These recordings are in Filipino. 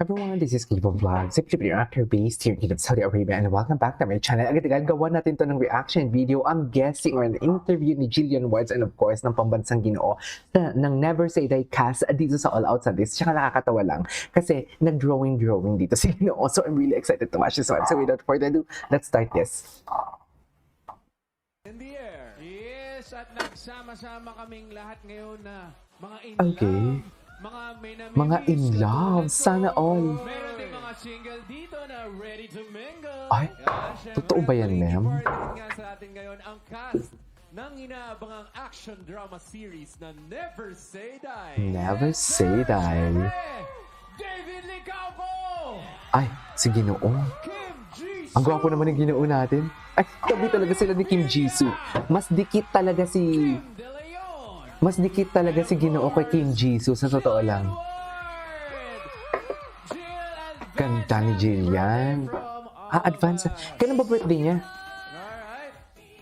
Everyone, this is Kibo Vlog, simply your actor based here in Saudi Arabia, and welcome back to my channel. Agad-agad gawa natin to ng reaction video, ang guessing or an interview ni Jillian White and of course ng pambansang Ginoo ng Never Say Die cast dito sa All Out Sundays. Tsaka nakakatawa lang kasi nag-drawing dito si Ginoo. So I'm really excited to watch this one. So without further ado, let's start this. In the air. Yes, at nagsama-sama kaming lahat ngayon na mga in Okay. love, mga may namimiss, Mga in love, sana all. Meron din mga single dito na ready to mingle. Ay, syempre, totoo ba yan, ma'am? part nga sa atin ngayon ang cast ng inaabangang action drama series na Never Say Die. Never Say Die. David Licauco! Ay, si Ginoo. Kim Jisoo! Ang gwapo naman ng Ginoo natin. Ay, tabi talaga sila ni Kim Jisoo. Mas dikit talaga si Kim De Leon! Mas dikit talaga si Ginoo kay Kim Jisoo, sa totoo lang. Ganda ni Jillian. Advance. Kailan ba birthday niya? Alright.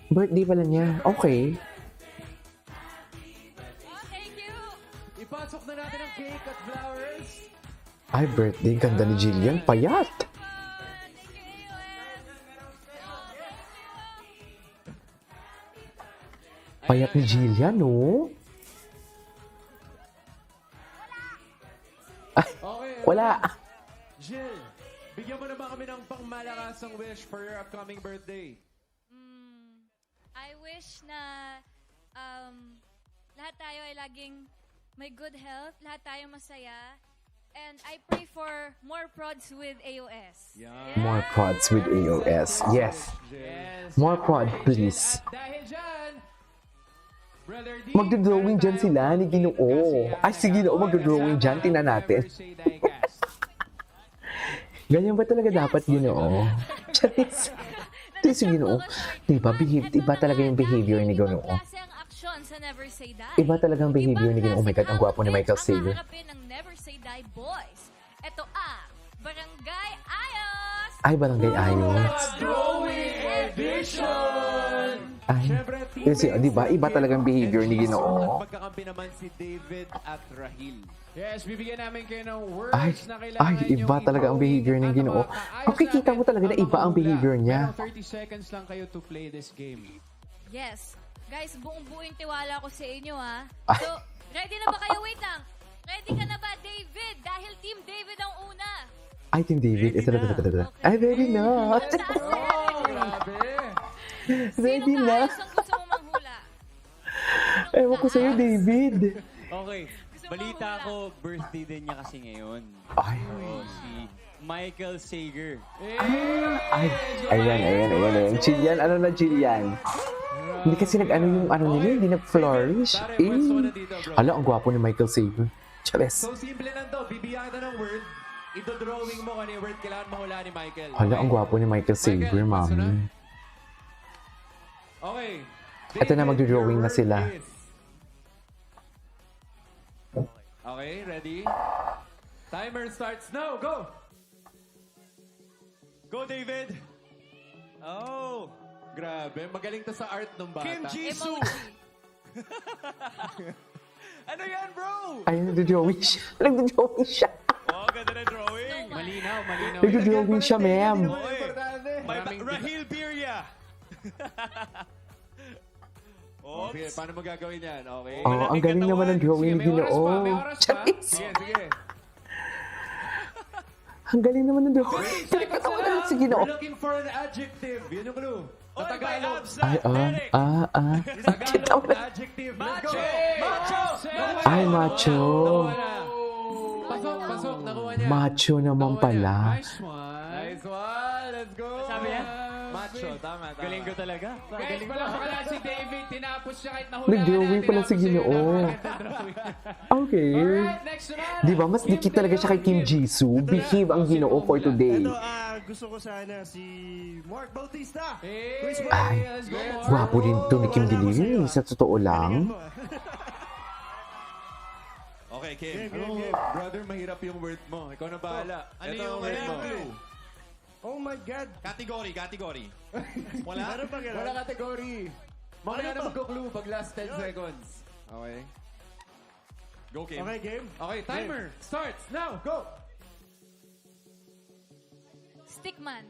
Birthday pala niya. Okay. Ipasok na natin ang cake at flowers. Ay, birthday. Ganda ni Jillian. Payat. Payat ni Jillian, no? Ay, Okay. wala. Jill, bigyan mo naman kami ng pangmalakasang wish for your upcoming birthday. I wish na lahat tayo ay laging may good health, lahat tayo masaya, and I pray for more prods with AOS. More prods with AOS. Yes. Yes. More prod, please. At dahil dyan, Brother D, Magdodrawing dyan sila ni Ginoo. Ay, si Ginoo magdodrawing dyan. Tingnan natin. Ganyan ba talaga dapat, Ginoo? Charis. Ito si Ginoo. Diba, iba talaga yung behavior ni Ginoo. Klase ang action sa Never Say Die. Iba talagang behavior ni Ginoo. Oh my God, ang gwapo ni Michael Sager. Ang haharapin ng Never Say Die boys. Ito ang Barangay Ayos! Ay, barangay ayos. Drawing Edition! Ay, Siyempre, kasi, di ba, iba talagang behavior ni Ginoo. Magkakampi naman si David at Rahil. Yes, bibigyan namin kayo ng words Ay, na kailangan ay, iba talaga ang behavior ng Ginoo. Makikita mo talaga na iba ang behavior niya. Merong 30 seconds lang kayo to play this game. Yes. Guys, buong-buo yung tiwala ko sa inyo, ha? Ay. So, ready na ba kayo? Wait lang. Ready ka na ba, David? Dahil Team David ang una. Ay, Team David. Ito. Ay, ready na. Oh, grabe! Ready Sino na. ka? Saan gusto mo manghula? Ewan ko sa'yo, David. Okay, balita ko, birthday din niya kasi ngayon. Ay, Oo, si Michael Sager. ay, ayan. Jillian, ano na Jillian? Hindi kasi nag-ano yung ano nila, hindi nag-flourish. Hala, ang gwapo ni Michael Sager. Chares. So, simple lang to. Bibigyan kita ng word. Ito-drawing mo kung ano yung word kailangan mahula ni Michael. Hala, ang gwapo ni Michael Sager, Michael, mami. Okay. Ito na, David, magdodrawing your na sila. word is- Okay, ready? Timer starts now. Go! Go, David! Oh! Grabe, magaling to sa art ng bata. Kim Jisoo! Ano yan, bro? Ay, nag-drawing siya. Nag-drawing siya. Oh, ganda na drawing. Malinaw. Nag-drawing siya, ma'am. Okay. May Maraming- Rahil Birya. Okay, Oops. paano mo gagawin yan? Okay. Oh, ang galing naman ng drawing ni Sige, may oras Ginoo. pa, may oras pa. Charis. Sige. Ang galing naman ng drawing. Tinakatawa na lang si Ginoo. We're looking for an adjective. Yun yung clue. Sa Oy, may Tagalog. abs Ay, na. Eric. Tagalog na adjective. Let's go. Macho! Ay, macho. Nakuha na. Pasok. Nakuha niya. Macho naman Nakuha niya. pala. Nice one. Let's go. Sabi yan? Macho. Tama. Galing ko talaga. Guys, pala pala si David. Tinapos siya kahit nahula Nag-drawing pala si Ginoo. Okay. Alright, next naman. Di ba, mas dikit talaga siya kay Kim Jisoo. Behave ang Ginoo for today. Ito, gusto ko sana si Mark Bautista. Hey, Ay, let's go, Mark. gwapo din to ni Kim Diliri. Sa totoo lang. Okay, Kim. Brother, mahirap yung word mo. Ikaw na bahala. Ano Ito, yung word mo? clue? Oh my God. Category. Wala? Ano ba Wala category. Mamaya na magko-clue pag last 10 seconds. Okay. Go, Kim. Okay, game. Okay, timer starts now. Go! Rockman.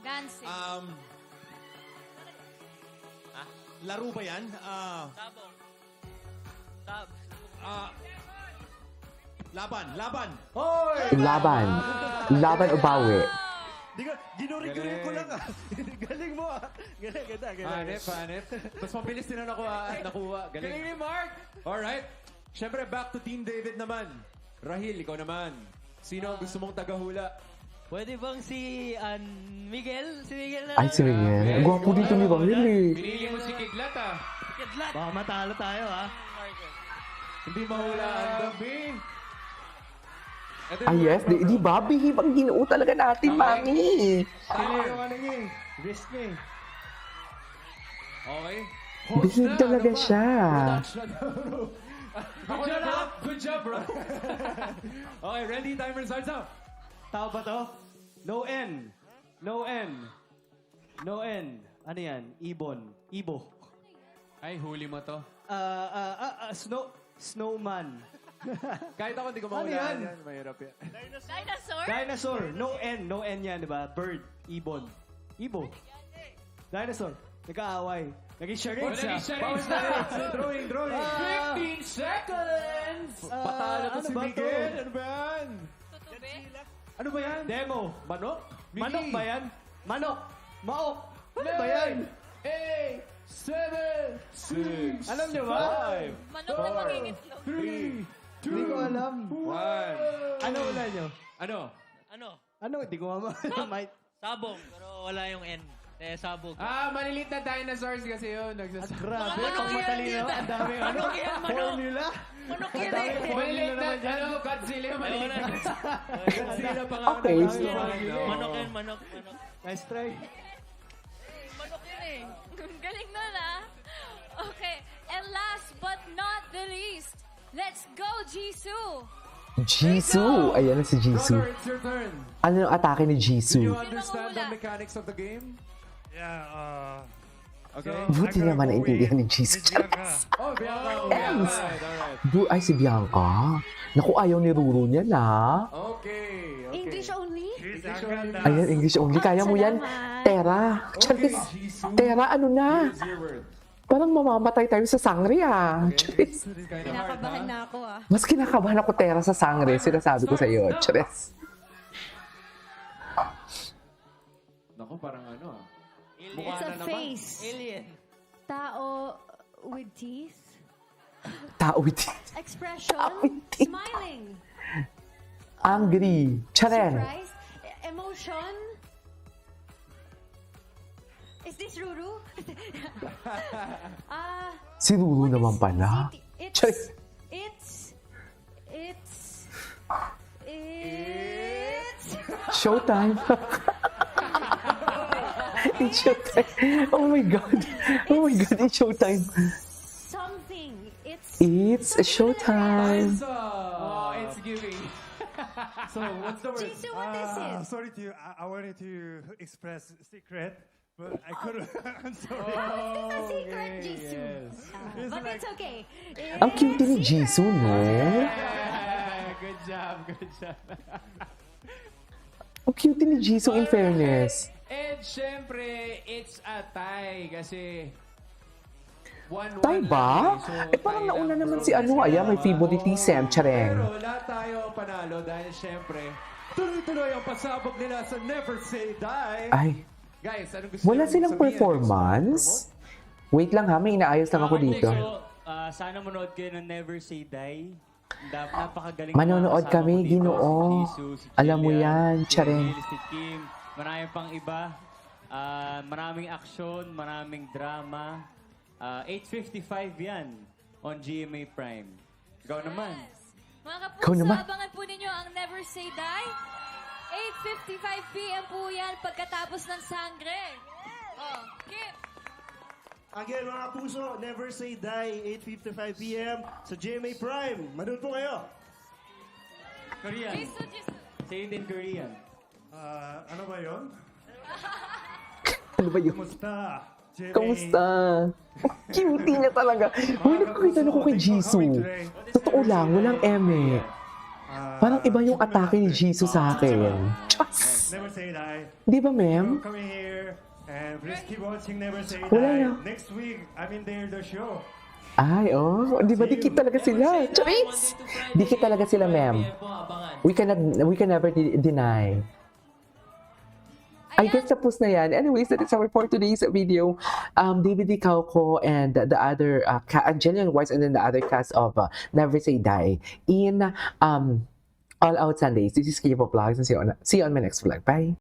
Dancing. Laro ba yan? Sabong. Sab. Laban. Hoy! Laban. Laban o bawi? Di ka, ginurig-gurig ko lang Galing mo Galing. Hanep. Mas mabilis din na nakuha. Galing ni Mark! Alright. Siyempre, back to Team David naman. Rahil, ikaw naman. Sino ang gusto mong tagahula? Pwede bang si Miguel? Si Miguel na Ay, si Miguel. Ang gwapo dito ni Rahil eh. Pinili mo si Kidlat Kidlat. Baka matalo tayo Hindi mahula ang gabi. Ay, yes. Di ba? Bihib ang ginoo talaga natin, mami. Tayo. Risk me Okay. Bihib talaga siya. Good job, bro. Okay, ready? Timer starts up. Tao ba to? No N. Ano yan? Ibo. Ay, huli mo to. Snowman. Kahit ako hindi ko mahula yan? yan. Mahirap yan. Dinosaur? Dinosaur. No N yan, di ba? Bird. Ibo. Dinosaur. Nag-aaway. Naging charade siya. Drawing. 15 seconds! Patalo to ano si ba to? Miguel. Ano ba yan? Tutube? Ano ba yan? Demo. Manok? Manok ba yan? Manok. Maok. Ano ba yan? 8, 7, 6, Alam niyo ba? Manok na mangingitlog. 3, Hindi ko alam. 1. Ano wala niyo? Ano? Ano? Hindi ko Might. Sabong. Pero wala yung N. Sabog. Maliliit na dinosaurs kasi yun. Nagsasabi. Grabe, Manok ang yan, matalino. tita. Ang dami Manok yan, manok. formula. Manok Ang yan dami eh. formula Maliliit na, naman dyan. Godzilla, maliliit na. Wala. Godzilla pa nga. Okay. Manok yan, manok. Nice try. Manok yun eh. Galing nun ah. Okay. And last but not the least, let's go, Jisoo. Jisoo. Ayan na si Jisoo. Brother, it's your turn. Ano yung atake ni Do Jisoo? you understand the mahula? mechanics of the game? Yeah, Okay. Buti naman naintindihan ni Jisoo. Oh, Bianca. Yes. Alright. Ay, si Bianca. Naku, ayaw ni Ruru niya na. Okay. English only? Ayan, English only. Kaya mo yan. Tera. Charis. Tera, ano na? Here's your word. Parang mamamatay tayo sa sangre ah. Charis. It's kind of hard, ha? na ako ah. Mas kinakabahan ako Tera sa sangre. Sinasabi ko sa iyo. Charis. Naku, parang ano ah. Alien. Mukha na naman. Alien. Tao with teeth, Tao with expression, Tao with teeth. smiling, angry. Charen. surprise, emotion. Is this Ruru? Si Ruru naman pala. Charis. It's Showtime. It's showtime. Oh my God. Oh my God, it's showtime. something. It's showtime. Oh, it's giving. So, what's the word? Jisoo, what is it? Sorry to you. I wanted to express secret, but I couldn't. I'm sorry. It's a secret, Jisoo. It's But like- it's okay. Ang cute ni Jisoo, no? Good job. Ang cute ni Jisoo, in fairness. And syempre, it's a tie kasi 1-1 Tay ba? lang. So, Parang tie nauna lang, naman bro. si ano, ayan, may favoritism, Chareng. Pero lahat tayo panalo dahil syempre, tuloy-tuloy ang pasabog nila sa Never Say Die. Ay, Guys, anong gusto wala niyong silang sabihin? performance? Wait lang ha, may inaayos lang ako dito. So, sana manood kayo ng Never Say Die. Napakagaling. Manonood mga kasama kami, ko dito. Ginoo. Si Jisoo, si Alam mo Jillian, yan, si Chareng. Emil, si Kim. Maraming pang iba. Maraming aksyon, maraming drama. 8:55 yan on GMA Prime. Ikaw naman. Mga Ikaw kapuso, naman. abangan po ninyo ang Never Say Die. 8:55 p.m. po yan pagkatapos ng sangre. Oh, Kim. Again, mga puso, Never Say Die, 8:55 p.m. sa GMA Prime. Manood po kayo. Korean. Jisoo. Say it in Korean. Ano ba yun? Ano ba yun? Kumusta? Jimmy? Kamusta? Cutie niya talaga. Uy, nakakita na ko kay Jisoo. Totoo lang, walang eme. Parang iba yung atake ni Jesus sa akin. Diyos! Never say die. Di ba, ma'am? Coming here and please keep watching Never Say Wala Die. na. Next week, I'm in there the show. Ay, oh. Di ba, dikit talaga sila. Charis! Dikit talaga sila, ma'am. We can never deny. I guess tapos na yan. Anyways, that is our for today's video. David Icauco and the other, Jillian White and then the other cast of Never Say Die in All Out Sundays. This is Kipo Vlogs and see you on my next vlog. Bye!